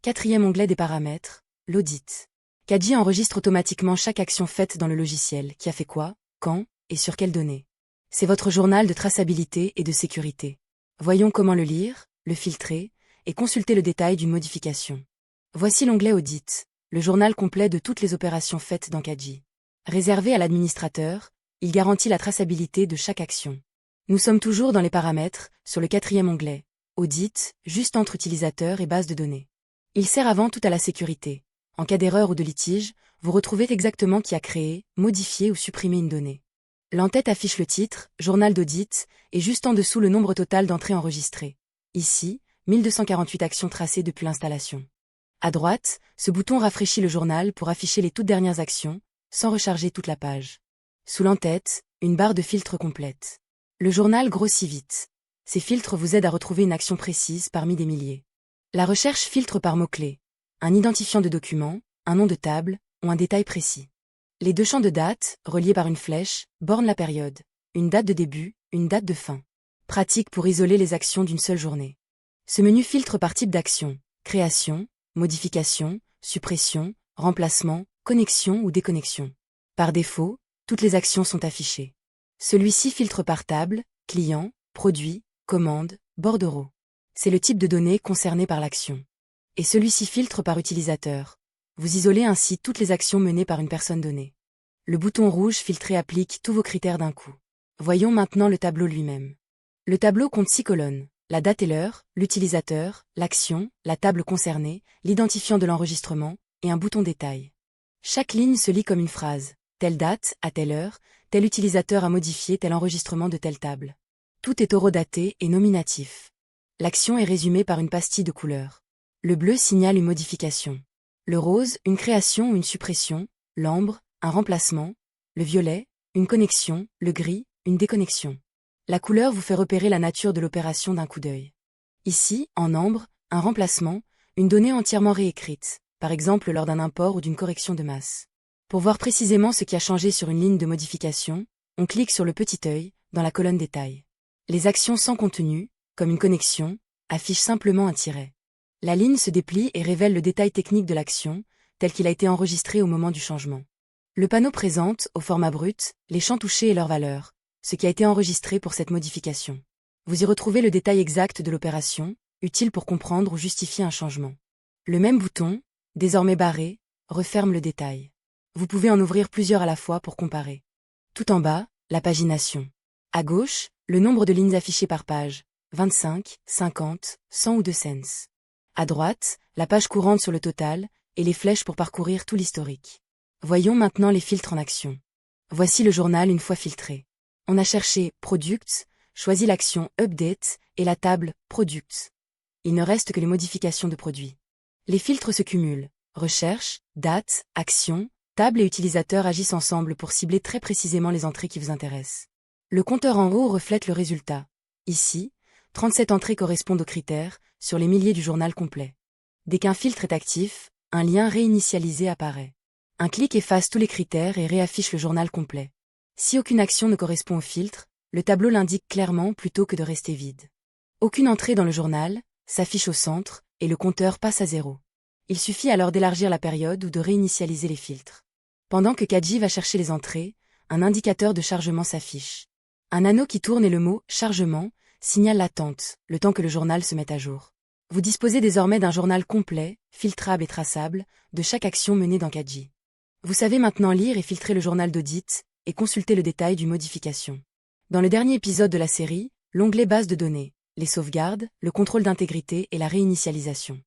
Quatrième onglet des paramètres, l'audit. Cadji enregistre automatiquement chaque action faite dans le logiciel, qui a fait quoi, quand, et sur quelles données. C'est votre journal de traçabilité et de sécurité. Voyons comment le lire, le filtrer, et consulter le détail d'une modification. Voici l'onglet Audit, le journal complet de toutes les opérations faites dans Cadji. Réservé à l'administrateur, il garantit la traçabilité de chaque action. Nous sommes toujours dans les paramètres, sur le quatrième onglet, Audit, juste entre utilisateur et base de données. Il sert avant tout à la sécurité. En cas d'erreur ou de litige, vous retrouvez exactement qui a créé, modifié ou supprimé une donnée. L'entête affiche le titre, journal d'audit, et juste en dessous le nombre total d'entrées enregistrées. Ici, 1248 actions tracées depuis l'installation. À droite, ce bouton rafraîchit le journal pour afficher les toutes dernières actions, sans recharger toute la page. Sous l'entête, une barre de filtre complète. Le journal grossit vite. Ces filtres vous aident à retrouver une action précise parmi des milliers. La recherche filtre par mots-clés. Un identifiant de document, un nom de table, ou un détail précis. Les deux champs de date, reliés par une flèche, bornent la période. Une date de début, une date de fin. Pratique pour isoler les actions d'une seule journée. Ce menu filtre par type d'action, création, modification, suppression, remplacement, connexion ou déconnexion. Par défaut, toutes les actions sont affichées. Celui-ci filtre par table, client, produit, commande, bordereau. C'est le type de données concerné par l'action. Et celui-ci filtre par utilisateur. Vous isolez ainsi toutes les actions menées par une personne donnée. Le bouton rouge filtré applique tous vos critères d'un coup. Voyons maintenant le tableau lui-même. Le tableau compte 6 colonnes. La date et l'heure, l'utilisateur, l'action, la table concernée, l'identifiant de l'enregistrement, et un bouton détail. Chaque ligne se lit comme une phrase. Telle date, à telle heure, tel utilisateur a modifié tel enregistrement de telle table. Tout est horodaté et nominatif. L'action est résumée par une pastille de couleurs. Le bleu signale une modification. Le rose, une création ou une suppression. L'ambre, un remplacement. Le violet, une connexion. Le gris, une déconnexion. La couleur vous fait repérer la nature de l'opération d'un coup d'œil. Ici, en ambre, un remplacement, une donnée entièrement réécrite, par exemple lors d'un import ou d'une correction de masse. Pour voir précisément ce qui a changé sur une ligne de modification, on clique sur le petit œil, dans la colonne détail. Les actions sans contenu, comme une connexion, affichent simplement un tiret. La ligne se déplie et révèle le détail technique de l'action, tel qu'il a été enregistré au moment du changement. Le panneau présente, au format brut, les champs touchés et leurs valeurs, ce qui a été enregistré pour cette modification. Vous y retrouvez le détail exact de l'opération, utile pour comprendre ou justifier un changement. Le même bouton, désormais barré, referme le détail. Vous pouvez en ouvrir plusieurs à la fois pour comparer. Tout en bas, la pagination. À gauche, le nombre de lignes affichées par page, 25, 50, 100 ou 200. À droite, la page courante sur le total, et les flèches pour parcourir tout l'historique. Voyons maintenant les filtres en action. Voici le journal une fois filtré. On a cherché « Products », choisi l'action « Update » et la table « Products ». Il ne reste que les modifications de produits. Les filtres se cumulent. Recherche, date, action, table et utilisateur agissent ensemble pour cibler très précisément les entrées qui vous intéressent. Le compteur en haut reflète le résultat. Ici, 37 entrées correspondent aux critères, sur les milliers du journal complet. Dès qu'un filtre est actif, un lien réinitialisé apparaît. Un clic efface tous les critères et réaffiche le journal complet. Si aucune action ne correspond au filtre, le tableau l'indique clairement plutôt que de rester vide. Aucune entrée dans le journal s'affiche au centre et le compteur passe à 0. Il suffit alors d'élargir la période ou de réinitialiser les filtres. Pendant que Cadji va chercher les entrées, un indicateur de chargement s'affiche. Un anneau qui tourne et le mot « chargement » signale l'attente, le temps que le journal se mette à jour. Vous disposez désormais d'un journal complet, filtrable et traçable, de chaque action menée dans Cadji. Vous savez maintenant lire et filtrer le journal d'audit, et consulter le détail d'une modification. Dans le dernier épisode de la série, l'onglet base de données, les sauvegardes, le contrôle d'intégrité et la réinitialisation.